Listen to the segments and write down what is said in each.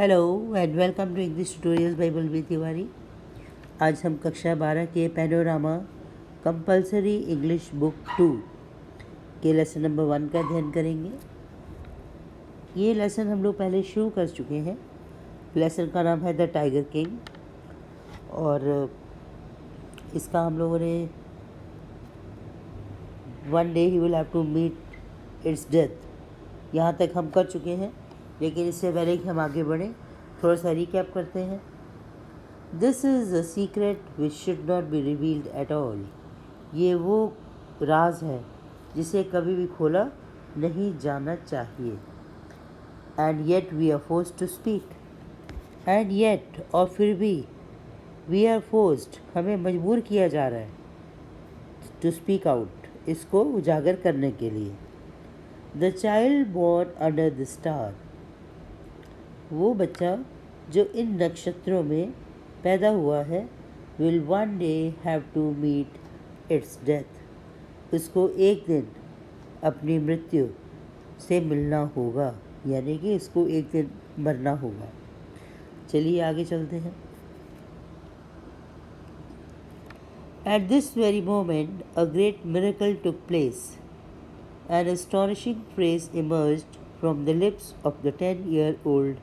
Hello and welcome to English tutorials by Balveer Tiwari. आज हम कक्षा 12 के पैनोरामा कंपलसरी इंग्लिश बुक 2 के लेसन नंबर 1 का अध्ययन करेंगे। ये लेसन हम लोग पहले शुरू कर चुके हैं। लेसन का नाम है द टाइगर किंग और इसका हम लोगों ने one day he will have to meet its death यहाँ तक हम कर चुके हैं, लेकिन इससे पहले कि हम आगे बढ़ें थोड़ा सा रिकैप करते हैं। This is a secret which should not be revealed at all. ये वो राज है जिसे कभी भी खोला नहीं जाना चाहिए। And yet we are forced to speak. And yet और फिर भी वी आर फोर्स्ड हमें मजबूर किया जा रहा है टू स्पीक आउट, इसको उजागर करने के लिए। The child born under the star, वो बच्चा जो इन नक्षत्रों में पैदा हुआ है, will one day have to meet its death, उसको एक दिन अपनी मृत्यु से मिलना होगा, यानी कि इसको एक दिन मरना होगा। चलिए आगे चलते हैं। At this very moment a great miracle took place. An astonishing phrase emerged from the lips of the 10-year-old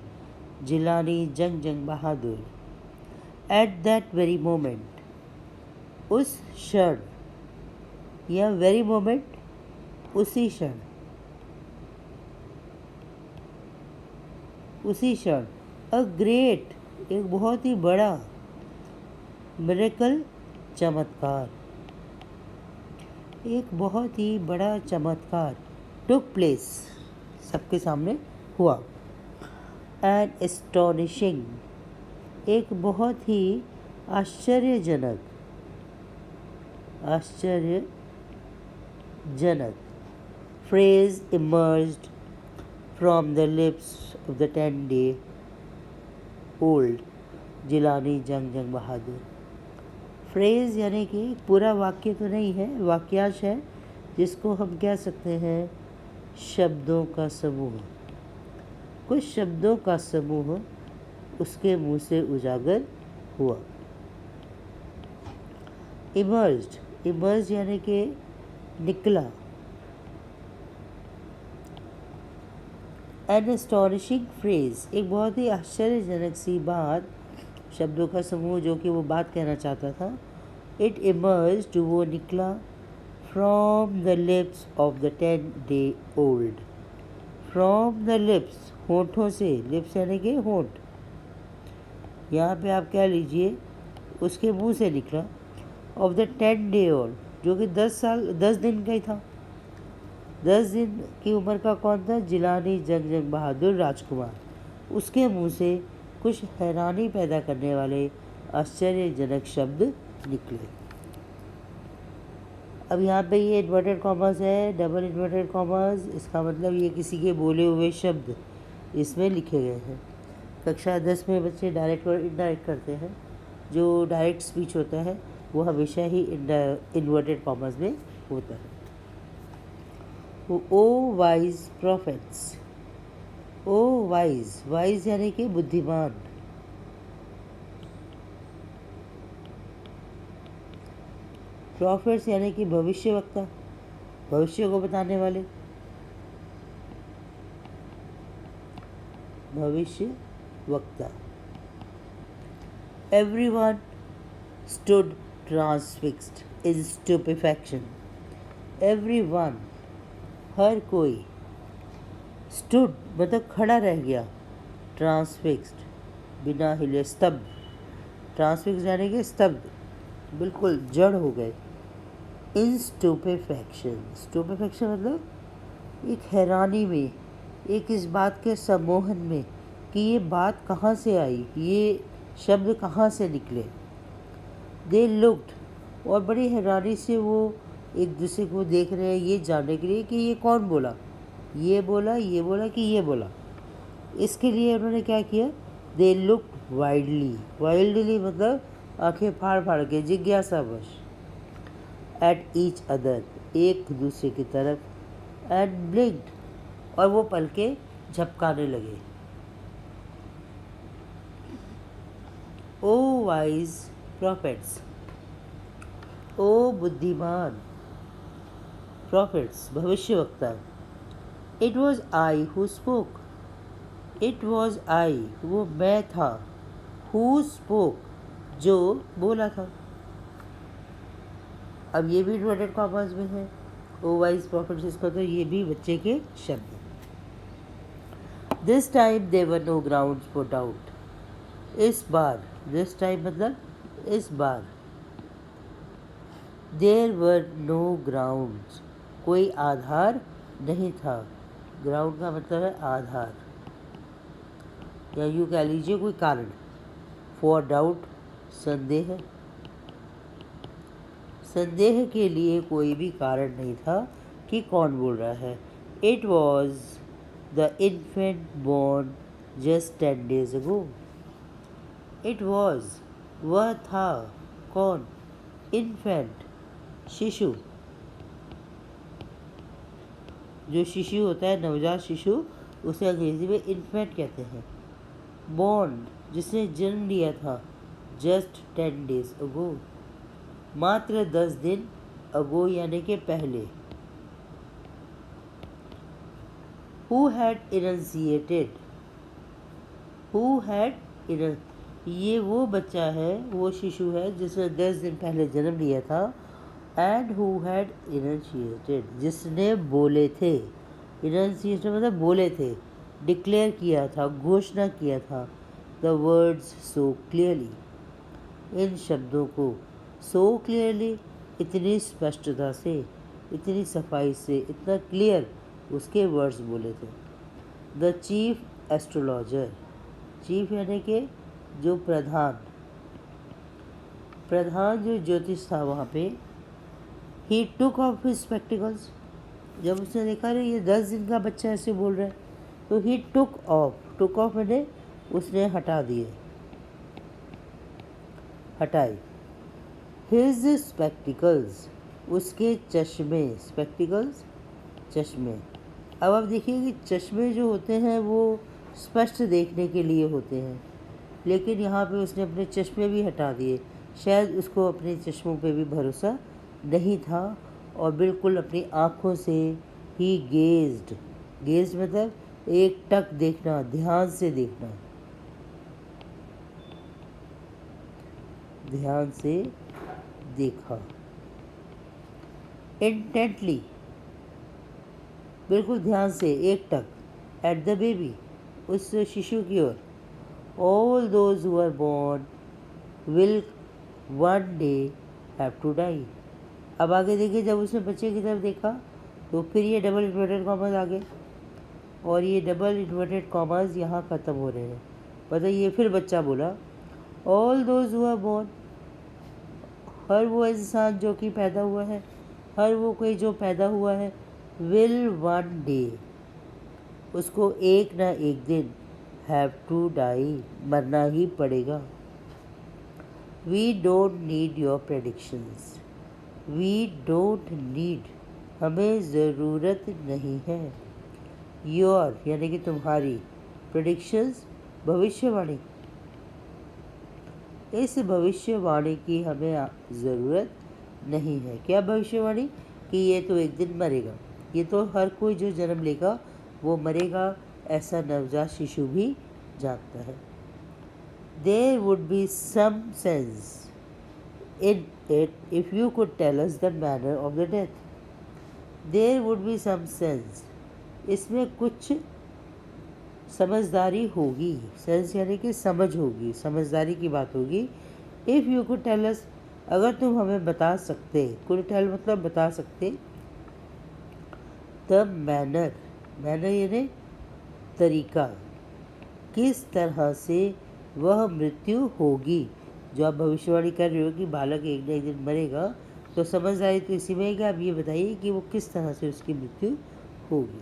Jilani Jang Bahadur. At that very moment, उस क्षण या very moment, उसी क्षण, a great, एक बहुत ही बड़ा, miracle, चमत्कार, एक बहुत ही बड़ा चमत्कार took place, सबके सामने हुआ। An astonishing, एक बहुत ही आश्चर्यजनक phrase emerged from the lips of the 10-day-old Jilani जंग बहादुर। फ्रेज़ यानी कि पूरा वाक्य तो नहीं है, वाक्यांश है जिसको हम कह सकते हैं शब्दों का समूह। कुछ शब्दों का समूह उसके मुंह से उजागर हुआ। इमर्ज यानी कि निकला। एन एस्टोनिशिंग फ्रेज, एक बहुत ही आश्चर्यजनक सी बात, शब्दों का समूह जो कि वो बात कहना चाहता था। इट इमर्ज्ड, वो निकला, from the lips of the 10-day-old, from the lips, होठों से, लिप्स यानी कि होठ, यहाँ पे आप क्या लीजिए, उसके मुंह से निकला, ऑफ द 10-day-old, जो कि 10 दिन का ही था। 10 दिन की उम्र का कौन था? जिलानी जंग बहादुर राजकुमार। उसके मुंह से कुछ हैरानी पैदा करने वाले आश्चर्यजनक शब्द निकले। अब यहाँ पे ये इन्वर्टेड कॉमर्स है, डबल इन्वर्टेड कॉमर्स, इसका मतलब ये किसी के बोले हुए शब्द इसमें लिखे गए हैं। कक्षा 10 में बच्चे डायरेक्ट और इनडायरेक्ट करते हैं। जो डायरेक्ट स्पीच होता है वो हमेशा ही इन्वर्टेड कॉमर्स में होता है। ओ वाइज प्रॉफिट्स, ओ वाइज यानी कि बुद्धिमान। प्रॉफिट्स यानी कि भविष्यवक्ता, भविष्य को बताने वाले, भविष्यवक्ता। Everyone stood transfixed in stupefaction. Everyone, हर कोई, stood मतलब खड़ा रह गया, transfixed बिना हिले, स्तब्ध। transfixed यानी कि स्तब्ध, बिल्कुल जड़ हो गए। इन स्टूपेफैक्शन मतलब एक हैरानी में, एक इस बात के सम्मोहन में कि ये बात कहाँ से आई, ये शब्द कहाँ से निकले। दे लुक्ड, और बड़ी हैरानी से वो एक दूसरे को देख रहे हैं ये जानने के लिए कि ये कौन बोला, ये बोला कि ये बोला। इसके लिए उन्होंने क्या किया? दे लुक्ड वाइल्डली मतलब आंखें फाड़ के, जिज्ञासावश। एट ईच अदर, एक दूसरे की तरफ। एंड ब्लिंक्ड, और वो पलके झपकाने लगे। वाइज प्रॉफिट्स, ओ बुद्धिमान प्रॉफिट्स भविष्यवक्ता। It was I who spoke, it was I वो मैं था, हु स्पोक जो बोला था। अब ये भी इन्वर्टेड कॉमर्स में है, ओ वाइज प्रॉफिट्स इसका, तो ये भी बच्चे के शब्द। This time there were no grounds for doubt, इस बार, दिस टाइम मतलब इस बार, देर वर नो ग्राउंड्स कोई आधार नहीं था, ग्राउंड का मतलब है आधार या यूँ कह लीजिए कोई कारण, फॉर डाउट संदेह, संदेह के लिए कोई भी कारण नहीं था कि कौन बोल रहा है। It was the infant born just 10 days ago, it was वह था, कौन, इन्फेंट शिशु, जो शिशु होता है नवजात शिशु उसे अंग्रेजी में इन्फेंट कहते हैं। बॉर्न जिसने जन्म लिया था, जस्ट 10 days ago मात्र 10 दिन, अगो यानी के पहले। हु हैड इनन्सिएटेड, हु हैड ये वो बच्चा है, वो शिशु है जिसने 10 दिन पहले जन्म लिया था। एंड हु हैड इनन्सिएटेड जिसने बोले थे, इनन्सिएटेड मतलब बोले थे, डिक्लेयर किया था, घोषणा किया था, the words so clearly in शब्दों को, सो क्लियरली इतनी स्पष्टता से, इतनी सफाई से, इतना क्लियर उसके वर्ड्स बोले थे। द चीफ एस्ट्रोलॉजर, चीफ यानी कि जो प्रधान, प्रधान जो ज्योतिष था वहाँ पे, ही टुक ऑफ हिज स्पेक्टिकल्स, जब उसने देखा रे ये 10 दिन का बच्चा ऐसे बोल रहा है, तो ही टुक ऑफ मैंने उसने हटा दिए, हटाए। हिज स्पेक्टिकल्स उसके चश्मे, स्पेक्टिकल्स चश्मे। अब आप देखिए कि चश्मे जो होते हैं वो स्पष्ट देखने के लिए होते हैं, लेकिन यहाँ पे उसने अपने चश्मे भी हटा दिए, शायद उसको अपने चश्मों पे भी भरोसा नहीं था और बिल्कुल अपनी आँखों से ही गेज्ड, गेज्ड मतलब एक टक देखना, ध्यान से देखना, ध्यान से देखा। इंटेंटली बिल्कुल ध्यान से, एक टक, एट द बेबी उस शिशु की ओर। All those who are born will one day have to die. अब आगे देखिए, जब उसने बच्चे की तरफ देखा तो फिर ये डबल इन्वर्टेड कॉमर्स आ गए और ये डबल इन्वर्टेड कॉमर्स यहाँ ख़त्म हो रहे हैं। पता ये फिर बच्चा बोला, all those who are born, हर वो इंसान जो कि पैदा हुआ है, हर वो कोई जो पैदा हुआ है, विल वन डे उसको एक ना एक दिन, हैव टू डाई मरना ही पड़ेगा। We don't need your predictions, we don't need हमें ज़रूरत नहीं है, योर यानी कि तुम्हारी, प्रेडिक्शंस भविष्यवाणी, इस भविष्यवाणी की हमें ज़रूरत नहीं है। क्या भविष्यवाणी? कि ये तो एक दिन मरेगा, ये तो हर कोई जो जन्म लेगा वो मरेगा, ऐसा नवजात शिशु भी जानता है। There would be some sense in it if you could tell us the manner of the death. There would be some sense, इसमें कुछ समझदारी होगी, सेंस यानी कि समझ होगी, समझदारी की बात होगी। If you could tell us, अगर तुम हमें बता सकते, कुड टेल मतलब बता सकते, द मैनर, मैनर यानी तरीका, किस तरह से वह मृत्यु होगी, जो आप भविष्यवाणी कर रहे हो कि बालक एक न एक दिन मरेगा, तो समझदारी तो इसी में है कि आप ये बताइए कि वो किस तरह से उसकी मृत्यु होगी।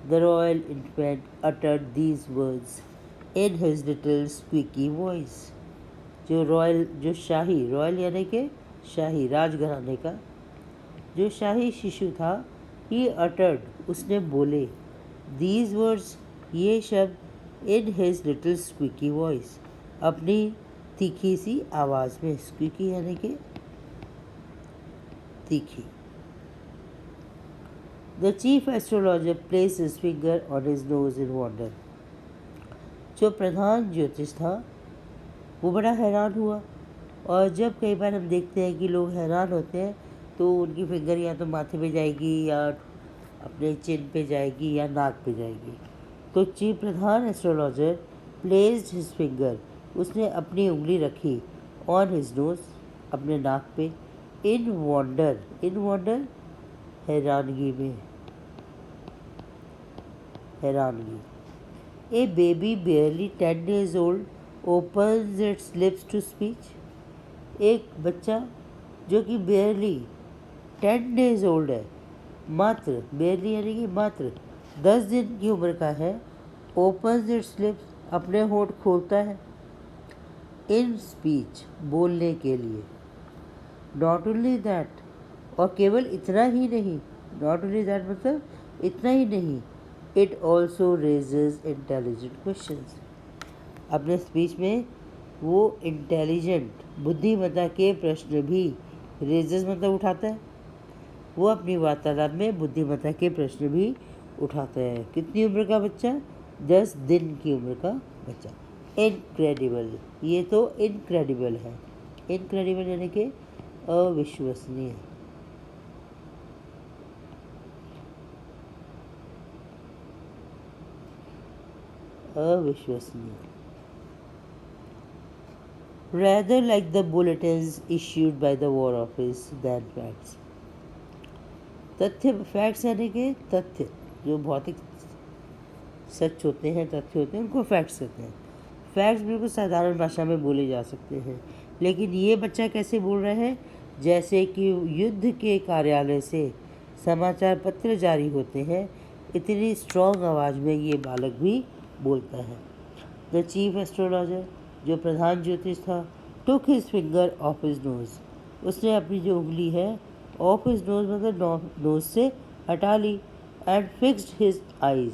The royal infant uttered these words in his little squeaky voice. जो रॉयल, जो शाही, रॉयल यानी कि शाही, राजघराने का जो शाही शिशु था, ही अटर्ड उसने बोले, दीज वर्ड्स ये शब्द, in his little squeaky voice अपनी तीखी सी आवाज़ में, स्क्वीकी यानी कि तीखी। The chief astrologer place his finger on his nose in wonder. जो प्रधान ज्योतिष था वो बड़ा हैरान हुआ। और जब कई बार हम देखते हैं कि लोग हैरान होते हैं तो उनकी फिंगर या तो माथे पे जाएगी या अपने चिन पे जाएगी या नाक पे जाएगी। तो चीफ प्रधान एस्ट्रोलॉजर प्लेस्ड हिज फिंगर, उसने अपनी उंगली रखी ऑन हिज नोज, अपने नाक पे, इन वंडर हैरानगी में, हैरानगी। ए baby barely 10 days old opens its lips to speech। एक बच्चा जो कि barely 10 days old है, मात्र, barely यानी कि मात्र 10 दिन की उम्र का है, opens its lips, अपने होंठ खोलता है, in speech, बोलने के लिए। Not only that, और केवल इतना ही नहीं, not only that मतलब इतना ही नहीं, it also raises intelligent questions। अपने स्पीच में वो इंटेलिजेंट, बुद्धिमत्ता के प्रश्न भी, रेजेस मतलब उठाता है, वो अपनी वार्तालाप में बुद्धिमत्ता के प्रश्न भी उठाता है। कितनी उम्र का बच्चा? 10 दिन की उम्र का बच्चा। इनक्रेडिबल, ये तो इनक्रेडिबल है। इनक्रेडिबल यानी कि अविश्वसनीय। अविश्वसनीय। Rather like the bulletins issued by the War Office than facts। तथ्य, फैक्ट्स यानी कि तथ्य, जो भौतिक सच होते हैं, तथ्य होते हैं, उनको फैक्ट्स कहते हैं। फैक्ट्स बिल्कुल साधारण भाषा में बोले जा सकते हैं, लेकिन ये बच्चा कैसे बोल रहा है? जैसे कि युद्ध के कार्यालय से समाचार पत्र जारी होते हैं, इतनी स्ट्रॉन्ग आवाज़ में ये बालक भी बोलता है। द चीफ एस्ट्रोलॉजर, जो प्रधान ज्योतिष था, took his finger of his nose, उसने अपनी जो उंगली है ऑफ हिज नोज मतलब नोज से हटा ली, एंड फिक्स्ड हिज आइज,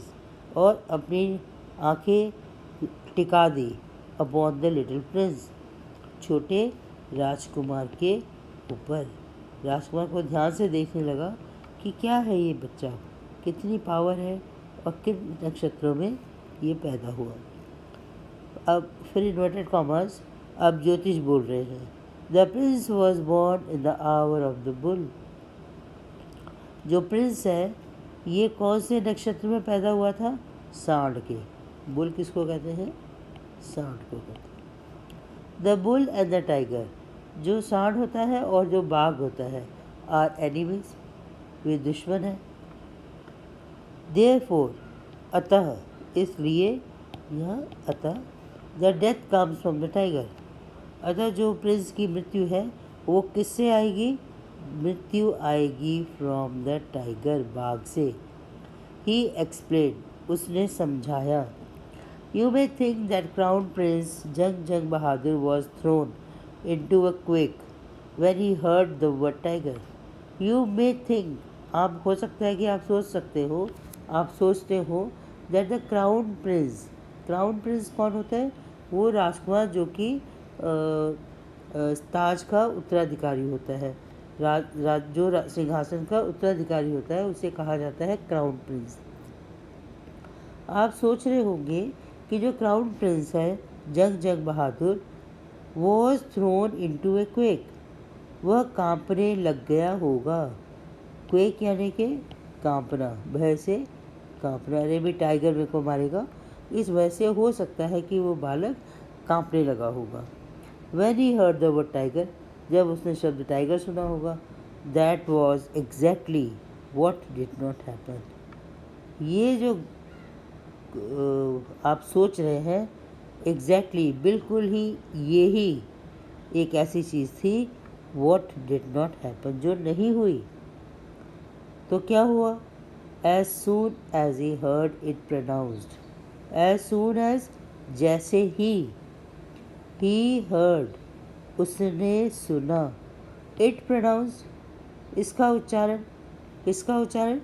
और अपनी आंखें टिका दी अपॉन द लिटिल प्रिंस, छोटे राजकुमार के ऊपर। राजकुमार को ध्यान से देखने लगा कि क्या है ये बच्चा, कितनी पावर है और किन नक्षत्रों में ये पैदा हुआ। अब फिर इन्वर्टेड कॉमर्स, अब ज्योतिष बोल रहे हैं। The Prince was born in the hour of the bull. जो प्रिंस है ये कौन से नक्षत्र में पैदा हुआ था? सांड के। बुल किसको कहते हैं? सांड को कहते हैं। The bull and the tiger, जो सांड होता है और जो बाघ होता है, आर एनिमीज, वे दुश्मन हैं। देयरफॉर, अतः, इसलिए, यह अतः, the death comes from the tiger, अतः जो प्रिंस की मृत्यु है वो किससे आएगी? मृत्यु आएगी फ्रॉम द टाइगर, बाघ से। ही एक्सप्लेन, उसने समझाया। You may think that crown prince Jung Bahadur was thrown into a quake when he heard the word tiger। You may think, आप हो सकता है कि आप सोच सकते हो, आप सोचते हो that the crown prince, crown Prince कौन होता है? वो राजकुमार जो कि ताज का उत्तराधिकारी होता है, सिंहासन का उत्तराधिकारी होता है, उसे कहा जाता है क्राउन प्रिंस। आप सोच रहे होंगे कि जो क्राउन प्रिंस है Jung Bahadur, was thrown into a quake, वह कांपने लग गया होगा। क्वेक यानी कि कांपना, भय से कांपना। अरे भी टाइगर मेरे को मारेगा, इस वजह से हो सकता है कि वो बालक कांपने लगा होगा। When he heard the word tiger, जब उसने शब्द टाइगर सुना होगा। That was exactly what did not happen। ये जो आप सोच रहे हैं, एग्जैक्टली बिल्कुल ही, ये ही एक ऐसी चीज़ थी, what did not happen, जो नहीं हुई। तो क्या हुआ? As soon as he heard it pronounced, as soon as, जैसे he heard, उसने सुना, it pronounced, इसका उच्चारण, किसका उच्चारण?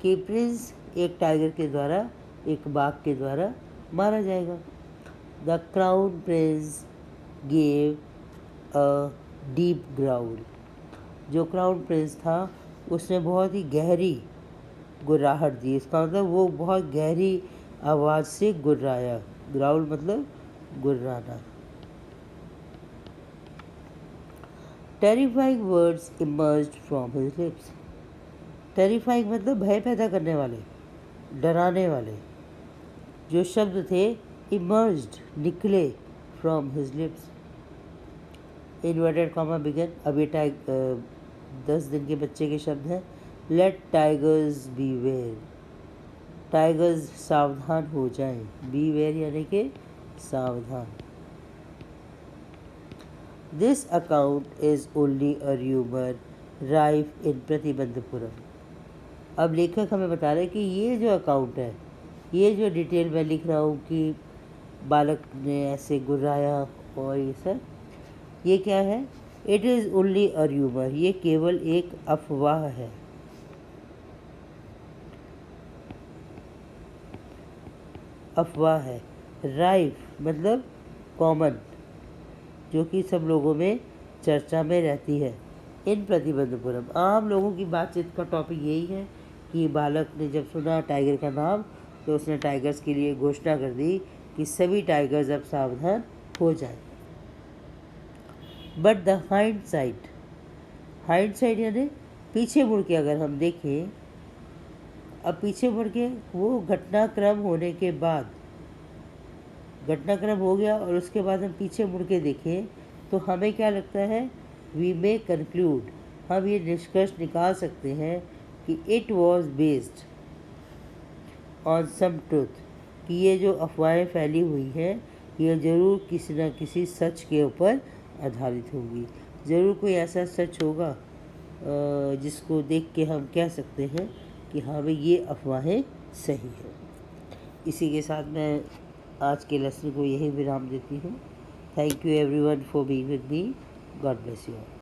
कि प्रिंस एक टाइगर के द्वारा, एक बाघ के द्वारा मारा जाएगा। The crown Prince gave a deep growl. जो क्राउन प्रिंस था उसने बहुत ही गहरी गुर्राहट दी। इसका मतलब वो बहुत गहरी आवाज़ से गुर्राया। ग्राउल मतलब गुर्राना। Terrifying words emerged from his lips. Terrifying मतलब भय पैदा करने वाले, डराने वाले जो शब्द थे, इमर्ज्ड निकले from his lips. Inverted comma began. अब ये 10 दिन के बच्चे के शब्द हैं। Late tigers beware. टाइगर्स सावधान हो जाएं। बीवेयर यानी कि सावधान। This account is only a rumour rife in Pratibandhapuram. अब लेखक हमें बता रहे हैं कि ये जो अकाउंट है, ये जो डिटेल मैं लिख रहा हूँ कि बालक ने ऐसे गुर्राया और ये सब, ये क्या है? It is only a rumour. ये केवल एक अफवाह है। अफवाह है। राइफ मतलब कॉमन, जो कि सब लोगों में चर्चा में रहती है। इन प्रतिबंधपुरम, आम लोगों की बातचीत का टॉपिक यही है कि बालक ने जब सुना टाइगर का नाम तो उसने टाइगर्स के लिए घोषणा कर दी कि सभी टाइगर्स अब सावधान हो जाएं। बट द हाइंड साइड यानी पीछे मुड़ के अगर हम देखें, अब पीछे मुड़ के वो घटनाक्रम होने के बाद, घटनाक्रम हो गया और उसके बाद हम पीछे मुड़ के देखें तो हमें क्या लगता है? वी मे कंक्लूड, हम ये निष्कर्ष निकाल सकते हैं कि it was based on some truth, कि ये जो अफवाहें फैली हुई हैं ये ज़रूर किसी न किसी सच के ऊपर आधारित होगी। ज़रूर कोई ऐसा सच होगा जिसको देख के हम कह सकते हैं कि हाँ भाई ये अफवाहें सही हैं। इसी के साथ मैं आज के लेसन को यही विराम देती हूँ। Thank you everyone for being with me. God bless you all.